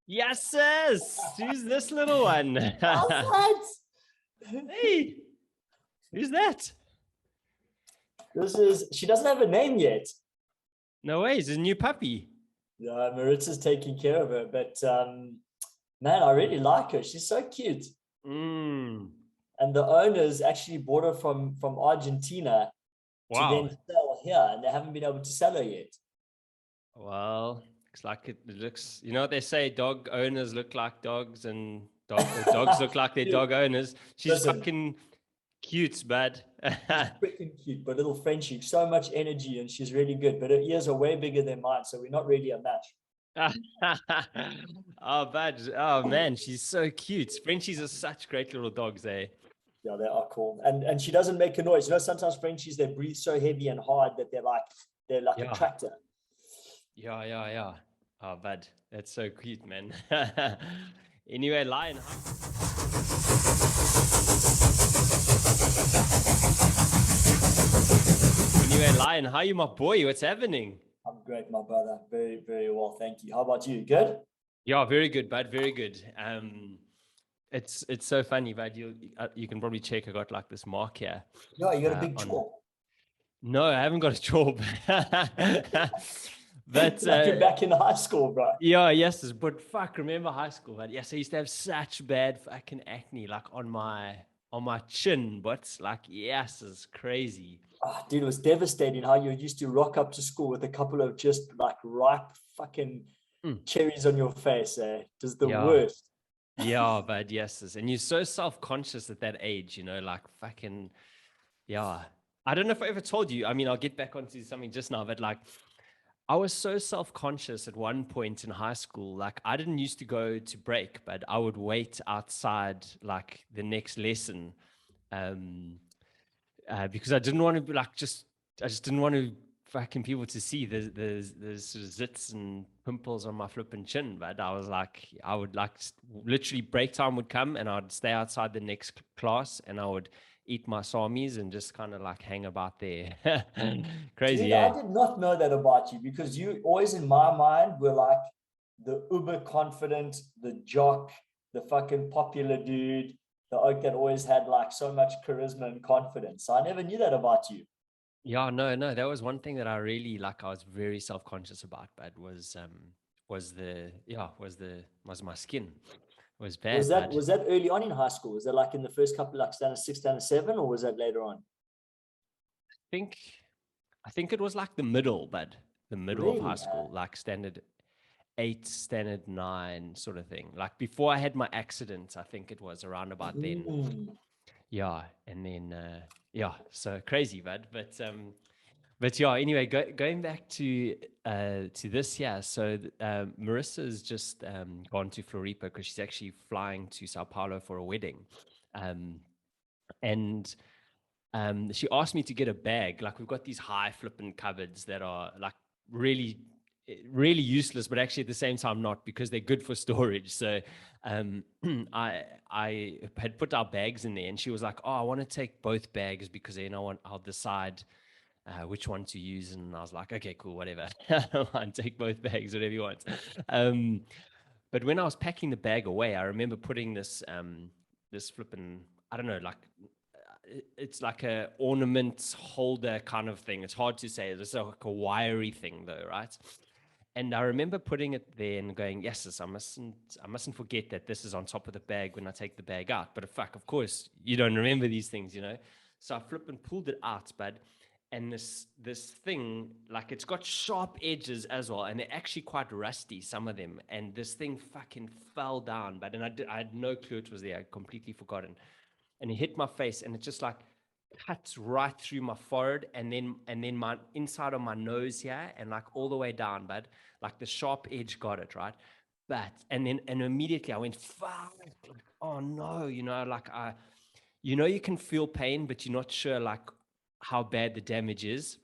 Yes, sis. Who's this little one? What's Hey, who's that? that? She doesn't have a name yet. No way, it's a new puppy. Yeah, Maritza's taking care of her, but man, I really like her. She's so cute. Mm, And the owners actually bought her from Argentina to wow. then sell here, and they haven't been able to sell her yet. Well, looks like it looks, you know what they say, dog owners look like dogs and dogs look like their Dude, dog owners. She's listen, fucking cute, bud. she's freaking cute, but little Frenchie, so much energy, and she's really good. But her ears are way bigger than mine, so we're not really a match. Oh, bad. Oh, man, she's so cute. Frenchies are such great little dogs, eh? Yeah, they are cool. And she doesn't make a noise. You know, sometimes Frenchies they breathe so heavy and hard that they're like a Yeah. tractor. Yeah. Oh, bud. That's so cute, man. Anyway, Lion. Anyway, Lion, how you, my boy? What's happening? I'm great, my brother. Very, very well. Thank you. How about you? Good? Yeah, very good, bud. Very good. It's so funny, bud. You can probably check. I got like this mark here. Yeah, you got a big jaw. No, I haven't got a job. But like you're back in high school, bro. Yeah, yes, but fuck, remember high school, but yes, I used to have such bad fucking acne, like on my chin, but like, yes, it's crazy. Oh, dude, it was devastating how you used to rock up to school with a couple of just like ripe fucking cherries on your face. Just the worst. Yeah, but yes, and you're so self-conscious at that age, you know, like fucking, yeah. I don't know if I ever told you. I mean, I'll get back onto something just now, but like, I was so self-conscious at one point in high school. Like, I didn't used to go to break, but I would wait outside like the next lesson, because I didn't want to be like I just didn't want to fucking people to see the sort of zits and pimples on my flipping chin. But I was like, I would like literally break time would come, and I'd stay outside the next class, and I would eat my samis and just kind of like hang about there. Crazy. Dude, Yeah. I did not know that about you because you always in my mind were like the uber confident, the jock, the fucking popular dude, the oak that always had like so much charisma and confidence. So I never knew that about you. Yeah, no, that was one thing that I really like. I was very self-conscious about, but was my skin was bad, but Was that early on in high school? Was that like in the first couple like standard 6, standard 7, or was that later on? think I think it was like the middle, but the middle of high Really? school, like standard 8, standard 9 sort of thing. Like before I had my accident, I think it was around about then. Yeah, and then yeah, so crazy, bud. But yeah, anyway, going back to this, yeah. So Marissa's just gone to Floripa because she's actually flying to Sao Paulo for a wedding, and she asked me to get a bag. Like we've got these high flipping cupboards that are like really really useless, but actually at the same time not, because they're good for storage. So I had put our bags in there, and she was like, "Oh, I want to take both bags because then I'll decide which one to use." And I was like, "Okay, cool, whatever. I'll take both bags, whatever you want." But when I was packing the bag away, I remember putting this flipping, I don't know, like it's like a ornament holder kind of thing. It's hard to say. It's like a wiry thing though, right? And I remember putting it there and going, yes, I mustn't forget that this is on top of the bag when I take the bag out. But fuck, of course, you don't remember these things, you know? So I flipped and pulled it out, bud. And this thing, like it's got sharp edges as well, and they're actually quite rusty, some of them. And this thing fucking fell down, but I had no clue it was there. I'd completely forgotten. And it hit my face, and it just like cuts right through my forehead, and then my inside of my nose here, and like all the way down, bud. Like the sharp edge got it right. But and immediately I went, fuck, like, oh no, you know, like you can feel pain, but you're not sure like how bad the damage is.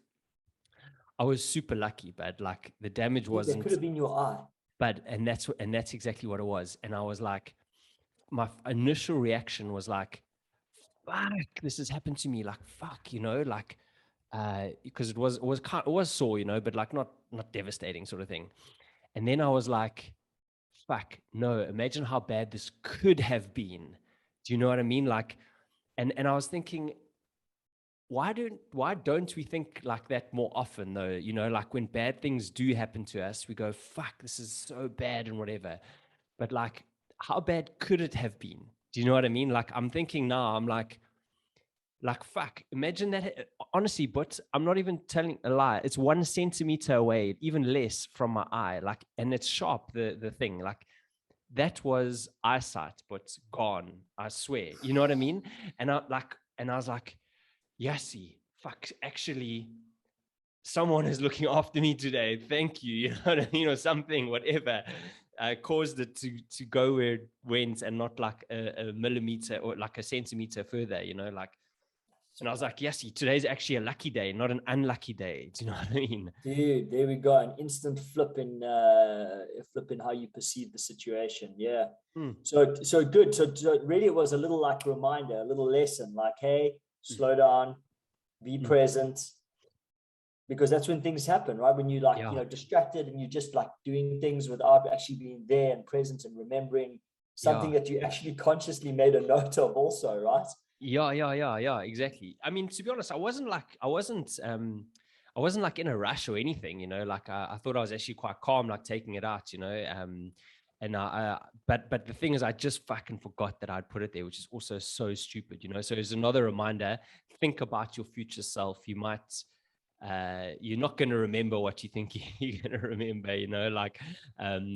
I was super lucky, but like the damage wasn't. It could have been your eye. But and that's exactly what it was. And I was like, my initial reaction was like, fuck, this has happened to me. Like, fuck, you know, like, because it was sore, you know, but like not devastating sort of thing. And then I was like, fuck, no, imagine how bad this could have been. Do you know what I mean? Like, and I was thinking, why don't we think like that more often though? You know, like when bad things do happen to us, we go, fuck, this is so bad and whatever. But like, how bad could it have been? Do you know what I mean? Like, I'm thinking now, I'm like, fuck, imagine that. Honestly, but I'm not even telling a lie. It's 1 centimeter away, even less from my eye. Like, and it's sharp, the thing. Like, that was eyesight, but gone. I swear. You know what I mean? And I was like, Yassi, fuck, actually, someone is looking after me today. Thank you. You know what I mean? Or something, whatever. Caused it to go where it went and not like a millimeter or like a centimeter further, you know, like. And I was like, yes, today's actually a lucky day, not an unlucky day. Do you know what I mean? Dude, there we go. An instant flip in how you perceive the situation. Yeah. Mm, So good. So really it was a little like reminder, a little lesson, like, hey, slow down, be mm. present. Because that's when things happen, right? When you like, Yeah, distracted and you're just like doing things without actually being there and present and remembering something yeah. that you actually consciously made a note of also, right? Yeah, exactly. I mean, to be honest, I wasn't like in a rush or anything, you know, like I thought I was actually quite calm, like taking it out, you know, but the thing is, I just fucking forgot that I'd put it there, which is also so stupid, you know. So it's another reminder, think about your future self. You're not going to remember what you think you're going to remember, you know, like,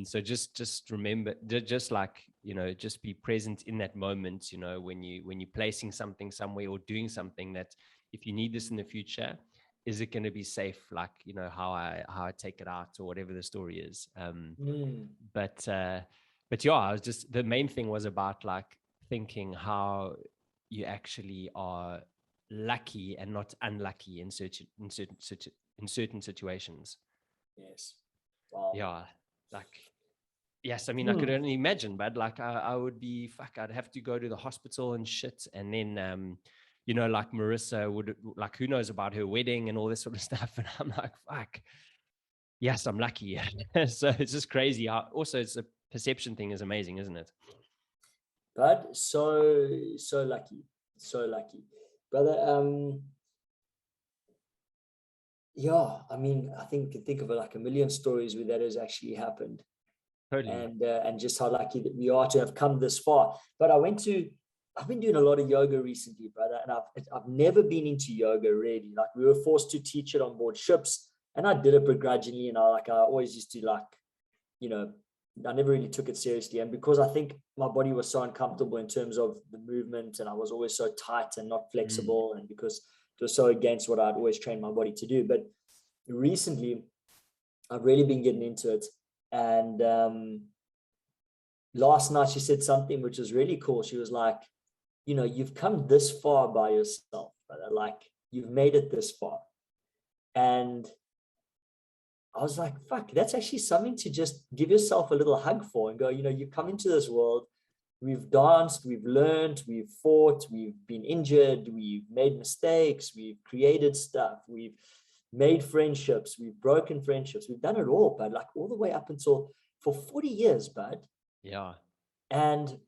so just remember, just like, you know, just be present in that moment, you know, when you're placing something somewhere or doing something that if you need this in the future, is it going to be safe? Like, you know, how I take it out or whatever the story is. Mm, But, but yeah, I was just, the main thing was about like thinking how you actually are lucky and not unlucky in certain situations. yes. Wow. Yeah, like, yes, I mean, I could Hmm. only imagine, but like I would be fuck, I'd have to go to the hospital and shit, and then you know, like Marissa would, like, who knows about her wedding and all this sort of stuff, and I'm like, fuck, yes, I'm lucky. So it's just crazy how also it's a perception thing is amazing, isn't it? But so lucky. So lucky. Brother, yeah, I mean, I think of like a million stories where that has actually happened, Totally. and just how lucky that we are to have come this far. But I've been doing a lot of yoga recently, brother, and I've never been into yoga really. Like we were forced to teach it on board ships, and I did it begrudgingly, and I always used to like, you know, I never really took it seriously. And because I think my body was so uncomfortable in terms of the movement, and I was always so tight and not Mm. flexible, and because it was so against what I'd always trained my body to do. But recently, I've really been getting into it. And last night, she said something which was really cool. She was like, you've come this far by yourself, brother. Like, you've made it this far. And I was like, fuck, that's actually something to just give yourself a little hug for and go, you come into this world, we've danced, we've learned, we've fought, we've been injured, we've made mistakes, we've created stuff, we've made friendships, we've broken friendships, we've done it all, but like all the way up until for 40 years, bud. Yeah. And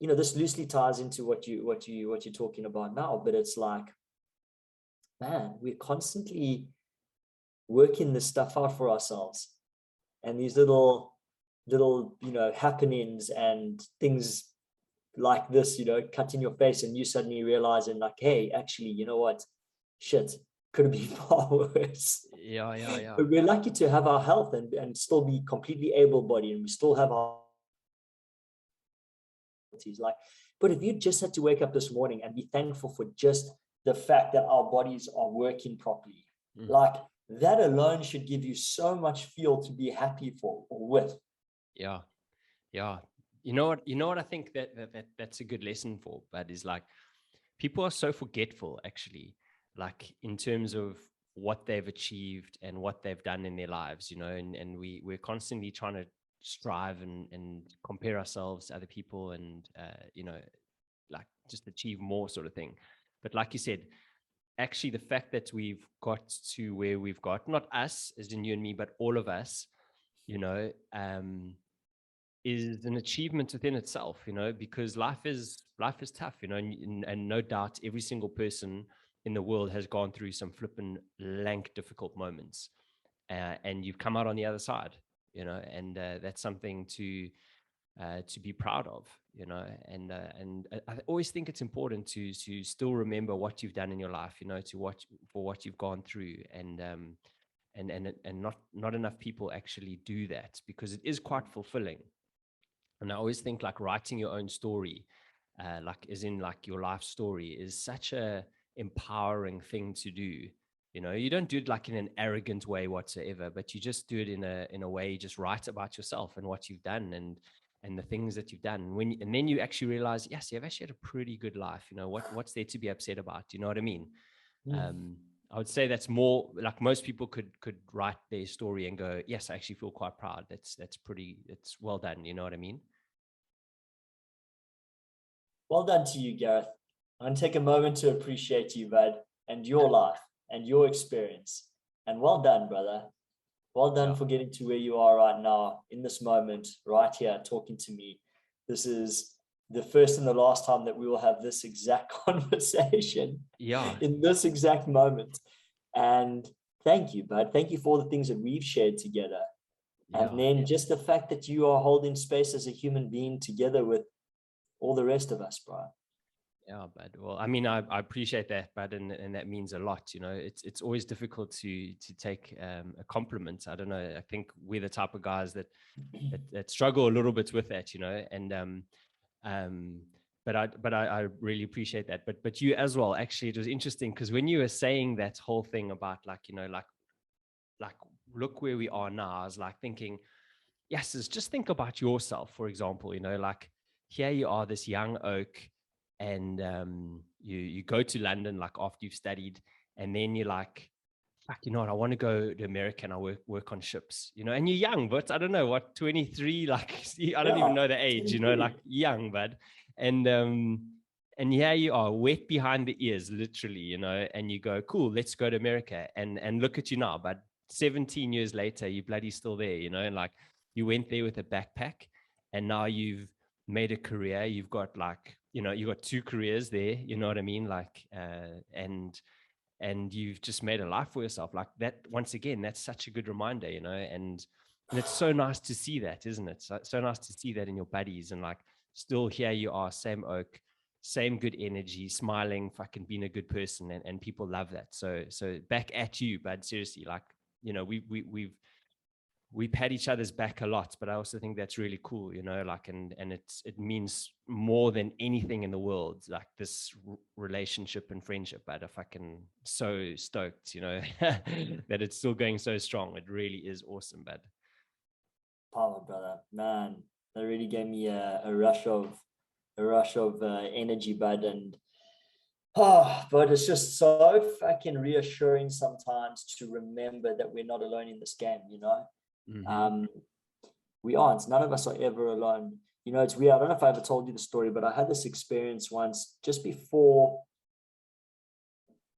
this loosely ties into what you're talking about now, but it's like, man, we're constantly working this stuff out for ourselves, and these little happenings and things like this cut in your face, and you suddenly realizing like, hey, actually, you know what, shit could have been far worse. Yeah. But we're lucky to have our health and still be completely able-bodied, and we still have our like, but if you just had to wake up this morning and be thankful for just the fact that our bodies are working properly, Mm. like that alone should give you so much fuel to be happy for or with. Yeah. Yeah. You know what I think that's a good lesson for, but is like people are so forgetful actually, like in terms of what they've achieved and what they've done in their lives, you know, and we're constantly trying to strive and compare ourselves to other people and you know, like just achieve more sort of thing. But like you said, actually the fact that we've got to where we've got, not us as in you and me, but all of us, you know, is an achievement within itself, because life is tough, and no doubt every single person in the world has gone through some flippin' lank, difficult moments, and you've come out on the other side, and that's something to be proud of, and I always think it's important to still remember what you've done in your life, to what you've gone through, and not enough people actually do that, because it is quite fulfilling. And I always think like writing your own story, like as in like your life story, is such a empowering thing to do. You don't do it like in an arrogant way whatsoever, but you just do it in a way, you just write about yourself and what you've done, and the things that you've done. And then you actually realize, yes, you've actually had a pretty good life. What's there to be upset about? You know what I mean? I would say that's more like most people could write their story and go, yes, I actually feel quite proud. It's well done. You know what I mean? Well done to you, Gareth. I'm going to take a moment to appreciate you, bud, and your life and your experience. And well done, brother. Well done for getting to where you are right now, in this moment, right here, talking to me. This is the first and the last time that we will have this exact conversation. Yeah. In this exact moment. And thank you, bud. Thank you for all the things that we've shared together. And then just the fact that you are holding space as a human being together with all the rest of us, bro. Yeah, but well, I mean, I appreciate that, but and that means a lot. It's always difficult to take a compliment. I don't know. I think we're the type of guys that struggle a little bit with that, and but I really appreciate that. But you as well. Actually, it was interesting because when you were saying that whole thing about like look where we are now, I was like thinking, yes, just think about yourself, for example. Like here you are, this young oak, and you go to London like after you've studied, and then you're like, fuck, what, I want to go to America and I work on ships, and you're young, but I don't know what, 23, like I don't even know the age, like young, bud. And here you are, wet behind the ears, literally, and you go, cool, let's go to America, and look at you now, but 17 years later, you bloody still there, and like you went there with a backpack, and now you've made a career. You've got like, you've got 2 careers there, you know what I mean? Like, and you've just made a life for yourself like that. Once again, that's such a good reminder, and it's so nice to see that, isn't it? So nice to see that in your buddies, and like still here you are, same oak, same good energy, smiling, fucking being a good person, and people love that. So back at you, bud. Seriously, like, we've had each other's back a lot, but I also think that's really cool, like, and it means more than anything in the world, like this relationship and friendship. But I'm fucking so stoked, that it's still going so strong. It really is awesome, bud. Power, brother, man, that really gave me a rush of energy, bud. And but it's just so fucking reassuring sometimes to remember that we're not alone in this game, We aren't. None of us are ever alone. It's weird. I don't know if I ever told you the story, but I had this experience once just before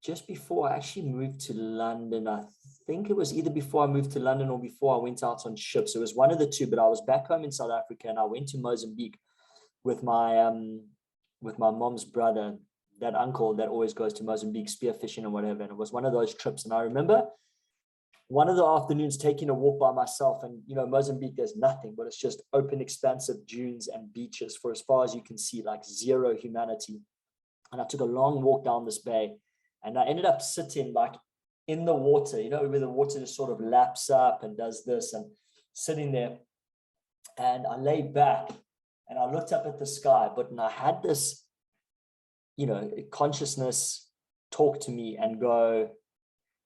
I actually moved to London. I think it was either before I moved to London or before I went out on ships. It was one of the two, but I was back home in South Africa and I went to Mozambique with my mom's brother, that uncle that always goes to Mozambique spearfishing and whatever. And it was one of those trips. And I remember one of the afternoons taking a walk by myself, and Mozambique, there's nothing, but it's just open, expansive dunes and beaches for as far as you can see, like zero humanity. And I took a long walk down this bay, and I ended up sitting like in the water, where the water just sort of laps up and does this, and sitting there. And I lay back and I looked up at the sky, but I had this, consciousness talk to me and go,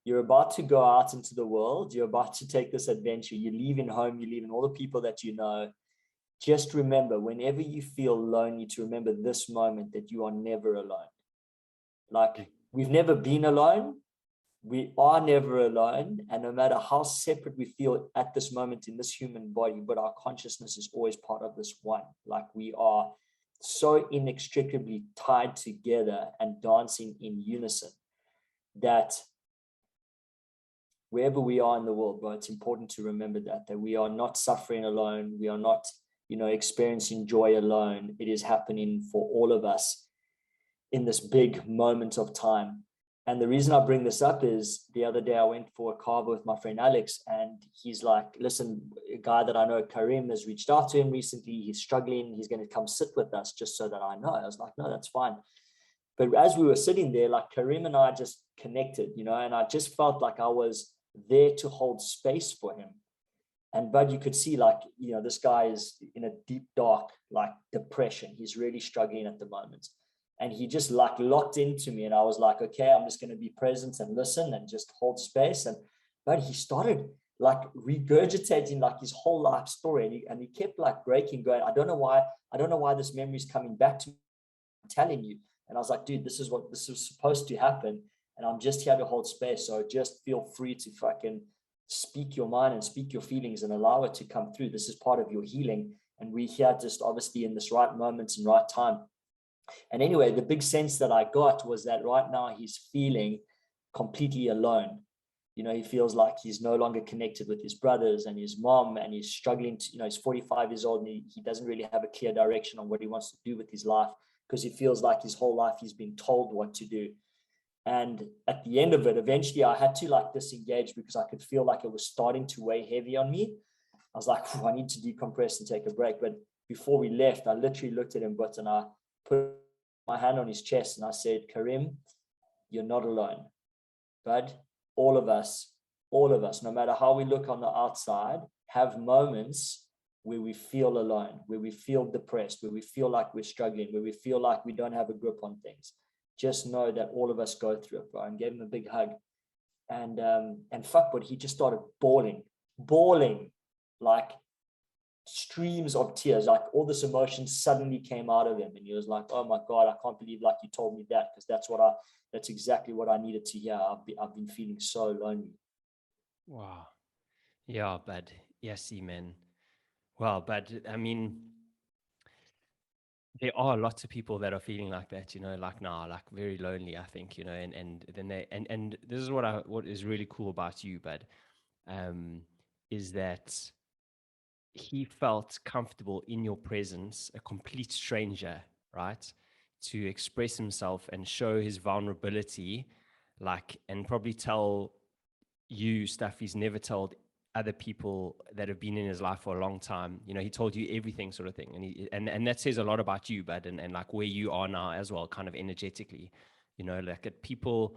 you're about to go out into the world. You're about to take this adventure. You're leaving home. You're leaving all the people that you know. Just remember, whenever you feel lonely, to remember this moment, that you are never alone. Like, we've never been alone. We are never alone. And no matter how separate we feel at this moment in this human body, but our consciousness is always part of this one. Like, we are so inextricably tied together and dancing in unison that wherever we are in the world, bro, it's important to remember that we are not suffering alone. We are not experiencing joy alone. It is happening for all of us in this big moment of time. And the reason I bring this up is the other day I went for a carver with my friend Alex, and he's like, listen, a guy that I know, Karim, has reached out to him recently. He's struggling. He's going to come sit with us just so that I know. I was like, no, that's fine. But as we were sitting there, like Karim and I just connected, and I just felt like I was there to hold space for him. And Bud, you could see like, this guy is in a deep, dark, like depression. He's really struggling at the moment. And he just like locked into me, and I was like, okay, I'm just going to be present and listen and just hold space. But he started like regurgitating like his whole life story, and he kept like breaking, going, I don't know why this memory is coming back to me. I'm telling you. And I was like, dude, this is supposed to happen, and I'm just here to hold space. So just feel free to fucking speak your mind and speak your feelings and allow it to come through. This is part of your healing, and we're here just obviously in this right moment and right time. And anyway, the big sense that I got was that right now he's feeling completely alone. He feels like he's no longer connected with his brothers and his mom, and he's struggling to, he's 45 years old, and he doesn't really have a clear direction on what he wants to do with his life, because he feels like his whole life he's been told what to do. And at the end of it, eventually I had to like disengage, because I could feel like it was starting to weigh heavy on me. I was like, I need to decompress and take a break. But before we left, I literally looked at him, and I put my hand on his chest and I said, Karim, you're not alone. But all of us, no matter how we look on the outside, have moments where we feel alone, where we feel depressed, where we feel like we're struggling, where we feel like we don't have a grip on things. Just know that all of us go through it, bro. And gave him a big hug. And fuck, but he just started bawling like streams of tears, like all this emotion suddenly came out of him, and he was like, oh my God, I can't believe like you told me that, because that's exactly what I needed to hear. I've been feeling so lonely. Wow. Yeah, but see, man. Well, but I mean, there are lots of people that are feeling like that, like now, like very lonely, I think, and then and this is what is really cool about you, but is that he felt comfortable in your presence, a complete stranger, right? To express himself and show his vulnerability, like, and probably tell you stuff he's never told other people that have been in his life for a long time. He told you everything, sort of thing. And that says a lot about you, bud, and like where you are now as well, kind of energetically, like people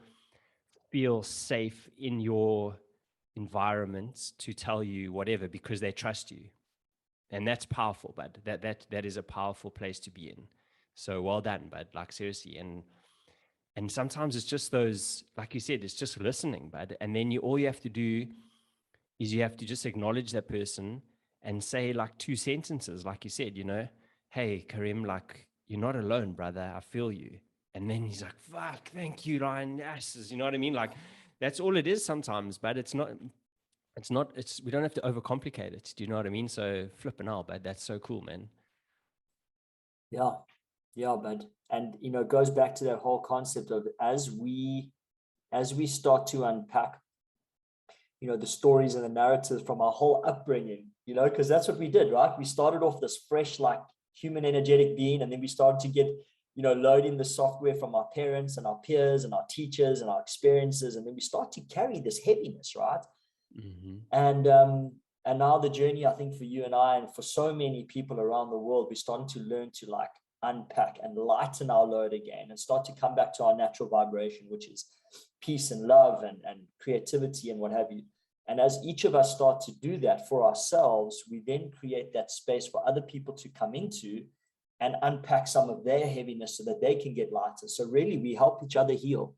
feel safe in your environment to tell you whatever because they trust you. And that's powerful, bud. That is a powerful place to be in. So well done, bud. Like seriously. And sometimes it's just those, like you said, it's just listening, bud. And then all you have to do is you have to just acknowledge that person and say like 2 sentences, like you said, hey, Karim, like you're not alone, brother. I feel you. And then he's like, fuck, thank you, Ryan. Yes, you know what I mean? Like that's all it is sometimes, but it's not, we don't have to overcomplicate it. Do you know what I mean? So flipping out, but that's so cool, man. Yeah, bud. And it goes back to that whole concept of as we start to unpack the stories and the narratives from our whole upbringing, because that's what we did, right? We started off this fresh, like human energetic being, and then we started to get loading the software from our parents and our peers and our teachers and our experiences, and then we start to carry this heaviness, right? Mm-hmm. And now the journey, I think, for you and I, and for so many people around the world, we're starting to learn to like unpack and lighten our load again and start to come back to our natural vibration, which is peace and love and creativity and what have you. And as each of us start to do that for ourselves, we then create that space for other people to come into and unpack some of their heaviness so that they can get lighter. So really, we help each other heal.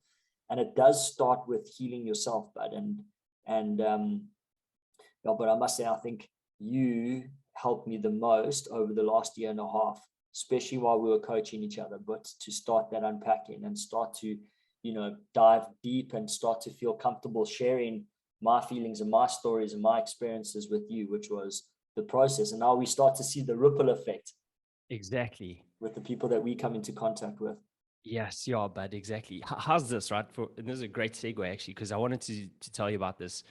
And it does start with healing yourself, bud. But I must say, I think you helped me the most over the last year and a half, especially while we were coaching each other, but to start that unpacking and start to, dive deep and start to feel comfortable sharing my feelings and my stories and my experiences with you, which was the process. And now we start to see the ripple effect. Exactly. With the people that we come into contact with. Yes, yeah, bud, exactly. How's this, right? And this is a great segue, actually, because I wanted to tell you about this.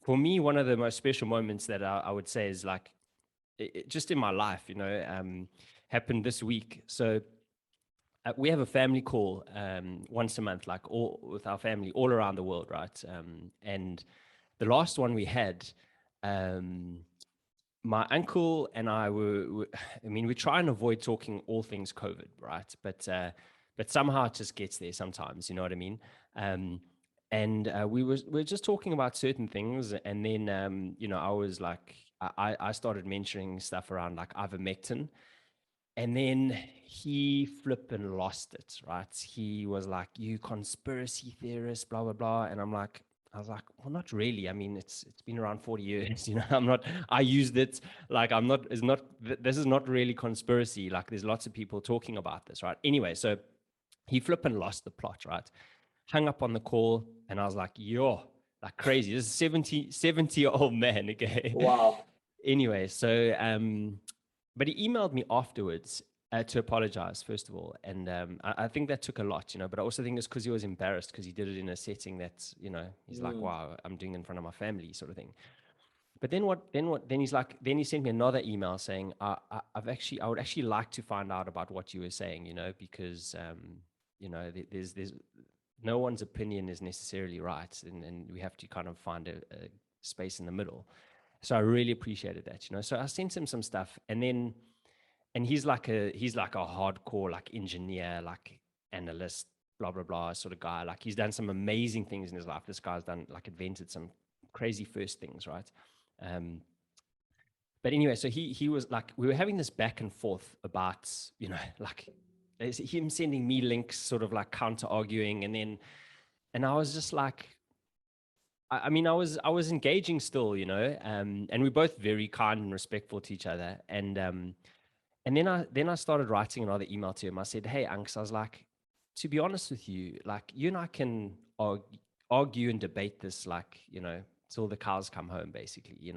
For me, one of the most special moments that I would say is like just in my life, happened this week. So we have a family call once a month, like all with our family all around the world, right? And the last one we had, um, my uncle and I I mean, we try and avoid talking all things COVID, right? But somehow it just gets there sometimes, you know what I mean? Um, and we were just talking about certain things, and then I was like, I started mentioning stuff around like ivermectin, and then he flippin' lost it, right? He was like, "You conspiracy theorist, blah blah blah," and I was like, "Well, not really. I mean, it's been around 40 years. I'm not. I used it. Like, I'm not. It's not. This is not really conspiracy. Like, there's lots of people talking about this, right? Anyway, so he flippin' lost the plot, right? Hung up on the call, and I was like, "Yo, like crazy. This is 70-year-old man, okay?" Wow. Anyway, so but he emailed me afterwards to apologize, first of all, and I think that took a lot, but I also think it's because he was embarrassed because he did it in a setting that he's like, Mm. wow, I'm doing it in front of my family, sort of thing. But then he's like, then he sent me another email saying, I would actually like to find out about what you were saying, because there's no one's opinion is necessarily right, and we have to kind of find a space in the middle. So I really appreciated that, So I sent him some stuff, and he's like a hardcore like engineer, like analyst, blah blah blah sort of guy. Like he's done some amazing things in his life. This guy's done like invented some crazy first things, right? Um, but anyway, so he was like, we were having this back and forth about like him sending me links, sort of like counter arguing, and I was just like, I mean, I was engaging still, and we're both very kind and respectful to each other. And then I started writing another email to him. I said, "Hey, Unks," I was like, "To be honest with you, like you and I can argue and debate this, like till the cows come home, basically,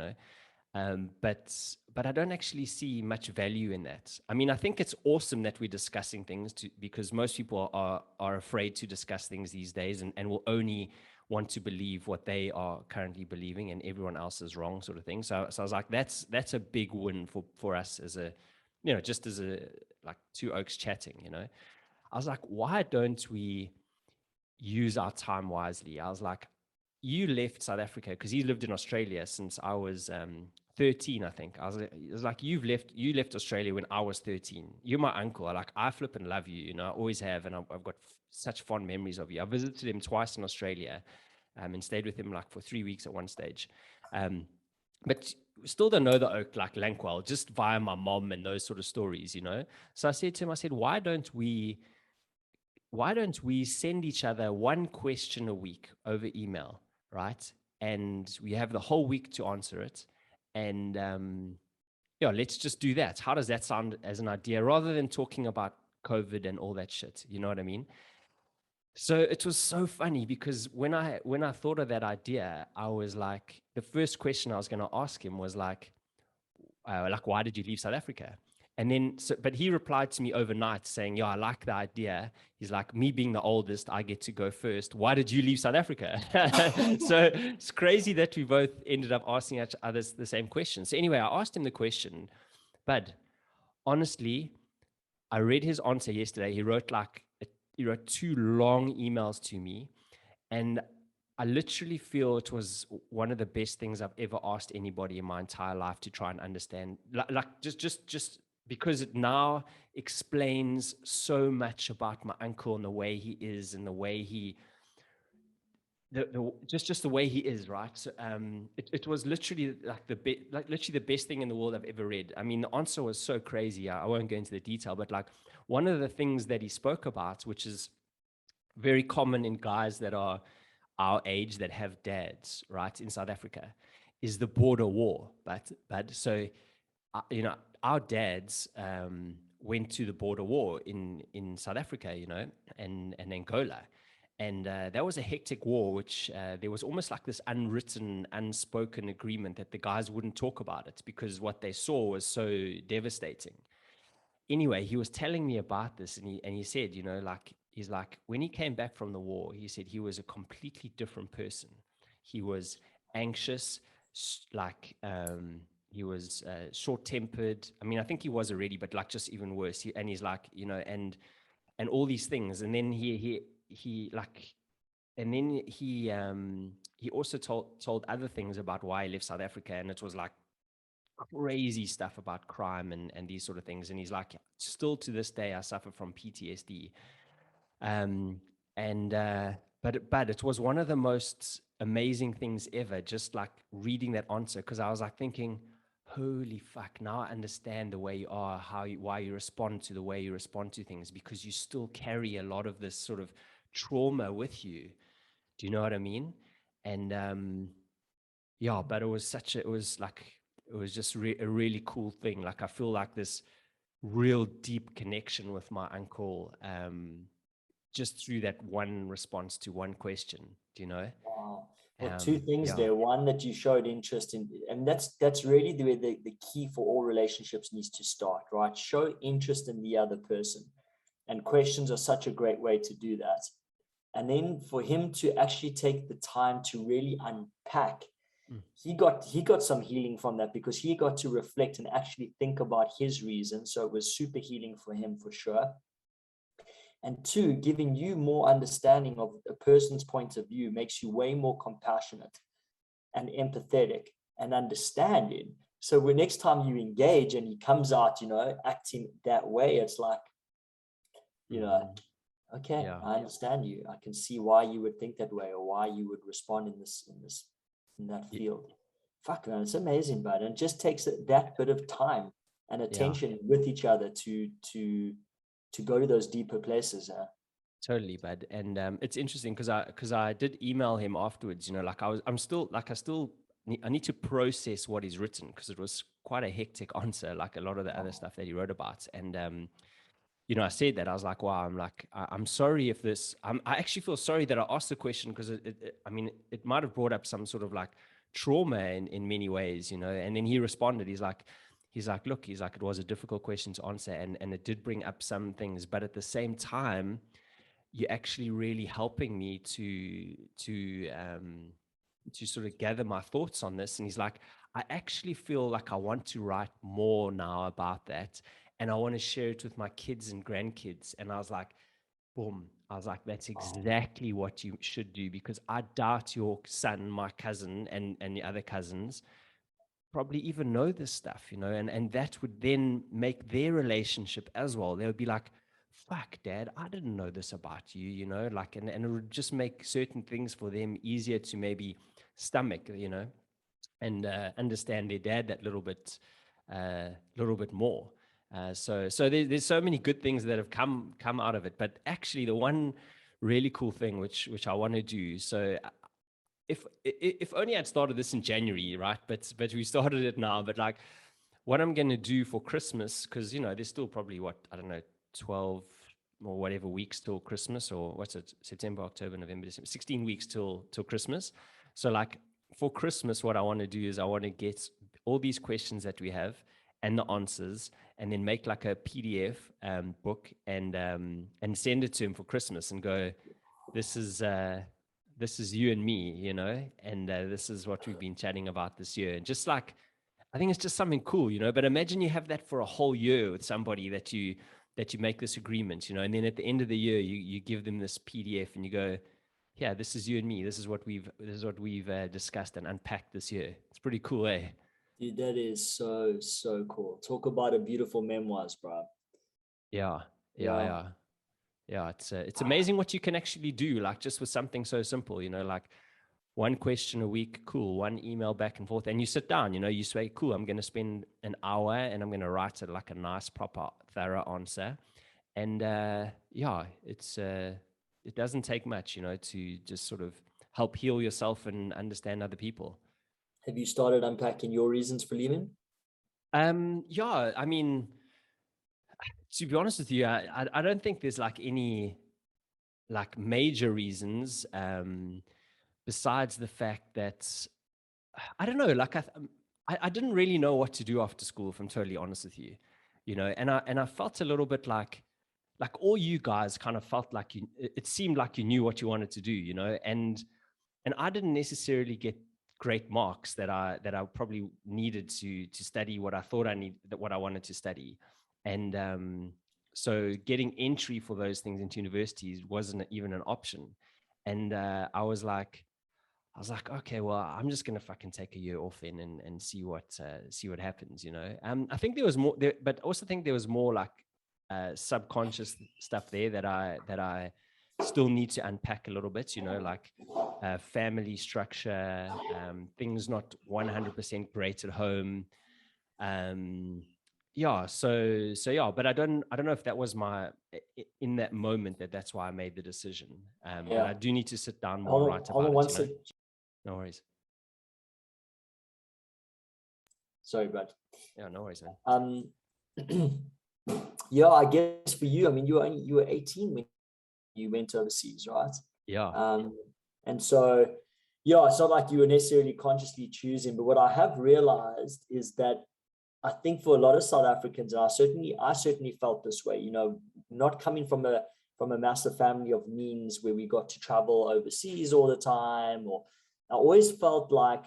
but I don't actually see much value in that. I mean, I think it's awesome that we're discussing things because most people are afraid to discuss things these days, and will only want to believe what they are currently believing, and everyone else is wrong, sort of thing. So I was like, that's a big win for us as a, just as a like two oaks chatting. I was like, why don't we use our time wisely? I was like, you left South Africa because he lived in Australia since I was 13, I think. It was like, you left Australia when I was 13. You're my uncle. I flip and love you. I always have, and I've got such fond memories of you. I visited him twice in Australia, and stayed with him like for 3 weeks at one stage. Um, but still don't know the oak like Lankwell, just via my mom and those sort of stories. So I said to him, I said, why don't we send each other one question a week over email, right? And we have the whole week to answer it. And yeah, let's just do that. How does that sound as an idea rather than talking about COVID and all that shit? You know what I mean? So it was so funny because when I thought of that idea, I was like, the first question I was going to ask him was like, why did you leave South Africa? And then, but he replied to me overnight saying, yeah, I like the idea. He's like, me being the oldest, I get to go first. Why did you leave South Africa? So it's crazy that we both ended up asking each other the same question. So anyway, I asked him the question, but honestly, I read his answer yesterday. He wrote two long emails to me, and I literally feel it was one of the best things I've ever asked anybody in my entire life to try and understand. Like just because it now explains so much about my uncle and the way he is and the way he just the way he is, right? So, it was literally like literally the best thing in the world I've ever read. I mean, the answer was so crazy. I won't go into the detail, but like one of the things that he spoke about, which is very common in guys that are our age that have dads, right, in South Africa, is the border war. But so, our dads went to the border war in South Africa, and Angola. And that was a hectic war, which there was almost like this unwritten, unspoken agreement that the guys wouldn't talk about it because what they saw was so devastating. Anyway, he was telling me about this, and he said, like he's like when he came back from the war, he said he was a completely different person. He was anxious, like short-tempered. I mean, I think he was already, but like just even worse. And he's like, and all these things. And then he like, and then he also told other things about why he left South Africa, and it was like crazy stuff about crime and these sort of things. And he's like, still to this day, I suffer from PTSD. Um, and but it was one of the most amazing things ever, just like reading that answer, because I was like thinking, holy fuck, now I understand the way you are, why you respond to the way you respond to things, because you still carry a lot of this sort of trauma with you. Do you know what I mean? And yeah, but it was just a really cool thing. Like I feel like this real deep connection with my uncle, just through that one response to one question, do you know? Wow. Well, two things Yeah. there. One, that you showed interest in, and that's really the way the key for all relationships needs to start, right? Show interest in the other person. And questions are such a great way to do that. And then for him to actually take the time to really unpack, he got some healing from that, because he got to reflect and actually think about his reasons. So it was super healing for him, for sure. And two, giving you more understanding of a person's point of view makes you way more compassionate and empathetic and understanding. So when next time you engage and he comes out, acting that way, it's like, okay, Yeah. I understand you. I can see why you would think that way, or why you would respond in that field. Fuck, man, it's amazing, bud. And it just takes that bit of time and attention with each other to go to those deeper places. Totally, bud. And it's interesting because I did email him afterwards. Like I need to process what he's written, because it was quite a hectic answer, like a lot of the other stuff that he wrote about. And I said that I was like, wow, I'm sorry if I actually feel sorry that I asked the question, because I mean, it might have brought up some sort of like trauma in many ways, And then he responded, he's like, look, it was a difficult question to answer, and it did bring up some things, but at the same time, you're actually really helping me to sort of gather my thoughts on this. And he's like, I actually feel like I want to write more now about that, and I want to share it with my kids and grandkids. And I was like, boom. I was like, that's exactly what you should do, because I doubt your son, my cousin, and the other cousins probably even know this stuff, and that would then make their relationship as well. They would be like, fuck, dad, I didn't know this about you, like, and it would just make certain things for them easier to maybe stomach, and understand their dad that little bit more. So there's so many good things that have come out of it. But actually, the one really cool thing which I want to do. So if only I'd started this in January, right? But we started it now. But like, what I'm going to do for Christmas, because there's still probably, what, I don't know, 12 or whatever weeks till Christmas, or what's it, September, October, November, December, 16 weeks till Christmas. So like, for Christmas, what I want to do is I want to get all these questions that we have and the answers, and then make like a PDF book, and send it to him for Christmas, and go, this is you and me, and this is what we've been chatting about this year. And just like, I think it's just something cool, But imagine you have that for a whole year with somebody that you make this agreement, and then at the end of the year, you give them this PDF, and you go, yeah, this is you and me. This is what we've discussed and unpacked this year. It's pretty cool, eh? Dude, that is so, so cool. Talk about a beautiful memoirs, bro. Yeah. Yeah. Yeah, it's amazing what you can actually do, like, just with something so simple, like one question a week, cool, one email back and forth, and you sit down, you say, cool, I'm going to spend an hour and I'm going to write it like a nice, proper, thorough answer. And yeah, it doesn't take much, to just sort of help heal yourself and understand other people. Have you started unpacking your reasons for leaving? Yeah, I mean, to be honest with you, I don't think there's like any like major reasons, besides the fact that I don't know, like I didn't really know what to do after school, if I'm totally honest with you, and I felt a little bit like all you guys kind of felt like it seemed like you knew what you wanted to do, and I didn't necessarily get great marks that I probably needed to study what I thought what I wanted to study. And so getting entry for those things into universities wasn't even an option. And I was like, okay, well, I'm just gonna fucking take a year off then and see what happens, you know. I think there was more there, but also think there was more like subconscious stuff there that I still need to unpack a little bit, you know, like family structure, things not 100% great at home. Yeah, so yeah, but I don't know if that was in that moment that's why I made the decision. But I do need to sit down more and write about it, you know. No worries. Sorry, Brad. Yeah, no worries, man. Yeah, I guess for you, I mean, you were 18 when you went overseas, right? Yeah. And so, yeah, it's not like you were necessarily consciously choosing, but what I have realized is that I think for a lot of South Africans, and I certainly felt this way, you know, not coming from a massive family of means where we got to travel overseas all the time, or I always felt like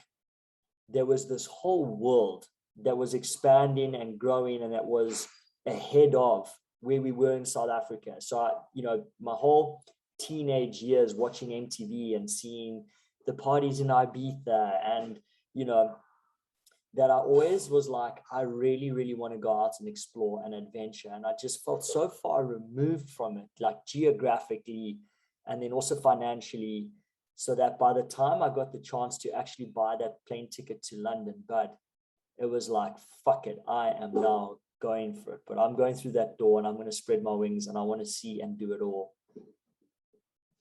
there was this whole world that was expanding and growing, and that was ahead of where we were in South Africa. So, you know, my whole teenage years watching MTV and seeing the parties in Ibiza, and, you know, that I always was like, I really, really want to go out and explore and adventure. And I just felt so far removed from it, like geographically and then also financially, so that by the time I got the chance to actually buy that plane ticket to London, but it was like, fuck it, I am now going for it. But I'm going through that door and I'm going to spread my wings and I want to see and do it all.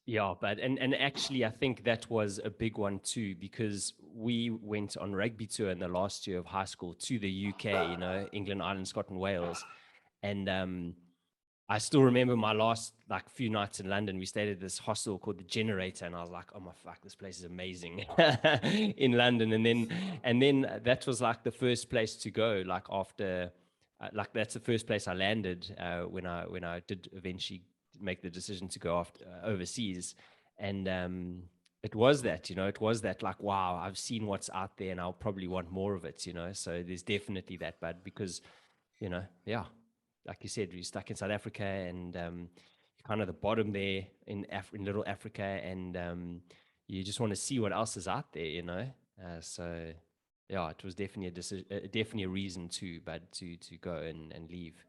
Yeah, but and actually I think that was a big one too, because we went on rugby tour in the last year of high school to the UK, you know, England, Ireland, Scotland, Wales. And I still remember my last like few nights in London. We stayed at this hostel called the Generator, and I was like, "Oh my fuck, this place is amazing!" in London. And then that was like the first place to go. Like after, like that's the first place I landed when I did eventually make the decision to go after overseas. And it was that, you know, it was that like, wow, I've seen what's out there, and I'll probably want more of it, you know. So there's definitely that, but because, you know, yeah, like you said, you're stuck in South Africa, and you're kind of the bottom there in little Africa, and you just want to see what else is out there, you know. So yeah, it was definitely a decision, definitely a reason to go and leave.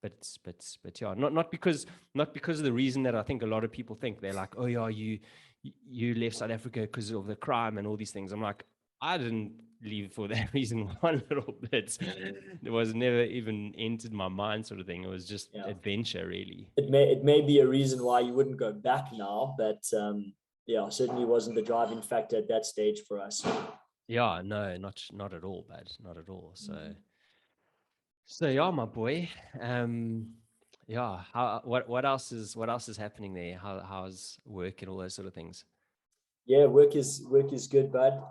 But yeah, not because of the reason that I think a lot of people think. They're like, oh yeah, you left South Africa because of the crime and all these things. I'm like, I didn't leave for that reason one little bit. It was never even entered my mind, sort of thing. It was just adventure, really. It may be a reason why you wouldn't go back now, but yeah, certainly wasn't the driving factor at that stage for us. Yeah, no, not at all, bad, not at all. So yeah, my boy. Yeah, what else is happening there? How's work and all those sort of things? Yeah, work is good, bud.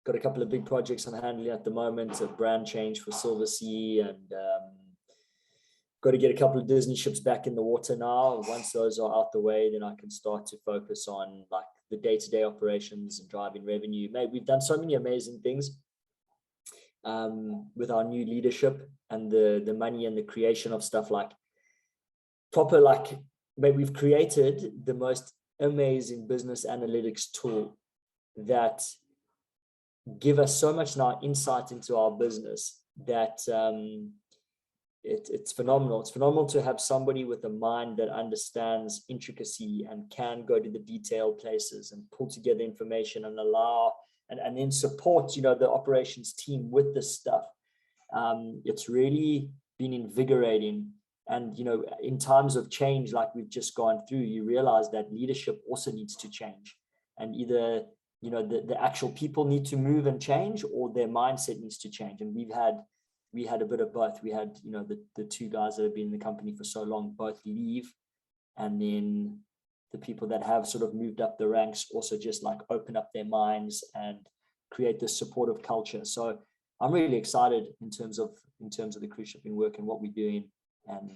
Got a couple of big projects I'm handling at the moment, a brand change for Silver Sea, and got to get a couple of Disney ships back in the water now. Once those are out the way, then I can start to focus on like the day-to-day operations and driving revenue. Mate, we've done so many amazing things with our new leadership and the money and the creation of stuff like proper, like, mate, we've created the most amazing business analytics tool that give us so much now insight into our business that it's phenomenal. It's phenomenal to have somebody with a mind that understands intricacy and can go to the detailed places and pull together information and allow and then support, you know, the operations team with this stuff. It's really been invigorating. And, you know, in times of change, like we've just gone through, you realize that leadership also needs to change. And either, you know, the actual people need to move and change, or their mindset needs to change. And we had a bit of both. We had, you know, the two guys that have been in the company for so long both leave, and then the people that have sort of moved up the ranks also just like open up their minds and create this supportive culture. So I'm really excited in terms of the cruise shipping work and what we're doing, and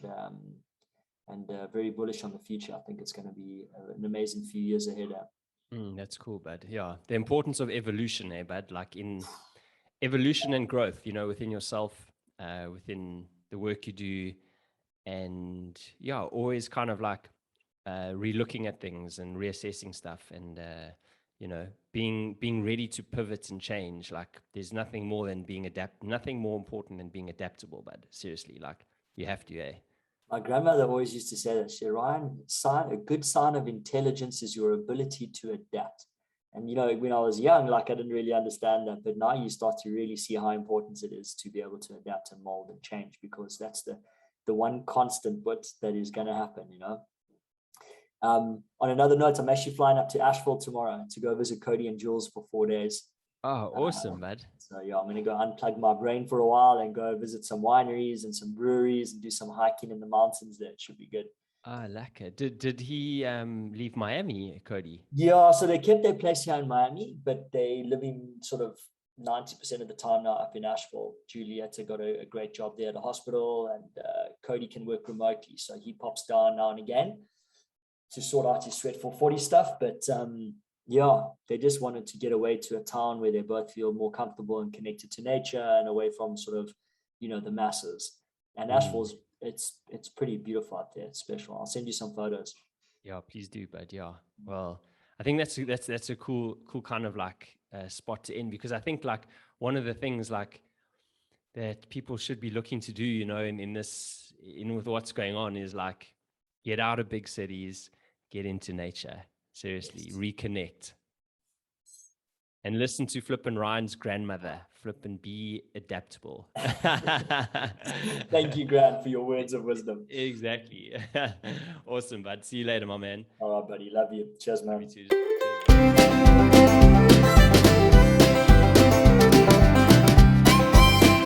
very bullish on the future. I think it's going to be an amazing few years ahead. That's cool, bud. Yeah, the importance of evolution, bud. Like in evolution and growth, within yourself, within the work you do, and yeah, always kind of like re-looking at things and reassessing stuff, and being ready to pivot and change. Like there's nothing more important than being adaptable. But seriously, like you have to, My grandmother always used to say that. She said, Ryan, a good sign of intelligence is your ability to adapt. And, when I was young, like I didn't really understand that. But now you start to really see how important it is to be able to adapt and mold and change, because that's the one constant but that is going to happen. On another note, I'm actually flying up to Asheville tomorrow to go visit Cody and Jules for 4 days. Oh, awesome, bud. So yeah, I'm going to go unplug my brain for a while and go visit some wineries and some breweries and do some hiking in the mountains there. It should be good. Ah, lekker. Did he leave Miami, Cody? Yeah, so they kept their place here in Miami, but they live in sort of 90% of the time now up in Asheville. Julietta got a great job there at the hospital, and Cody can work remotely. So he pops down now and again to sort out his Sweat for 40 stuff. But yeah, they just wanted to get away to a town where they both feel more comfortable and connected to nature and away from sort of, the masses. And Asheville's, it's pretty beautiful out there. It's special. I'll send you some photos. Yeah, please do, bud. Yeah. Well, I think that's a cool kind of like spot to end, because I think like one of the things like that people should be looking to do, in with what's going on, is like get out of big cities, get into nature. Seriously, yes. Reconnect. And listen to Flippin' Ryan's grandmother. Flippin' be adaptable. Thank you, Grant, for your words of wisdom. Exactly. Awesome, bud. See you later, my man. All right, buddy. Love you. Cheers, man. Love you too. Cheers.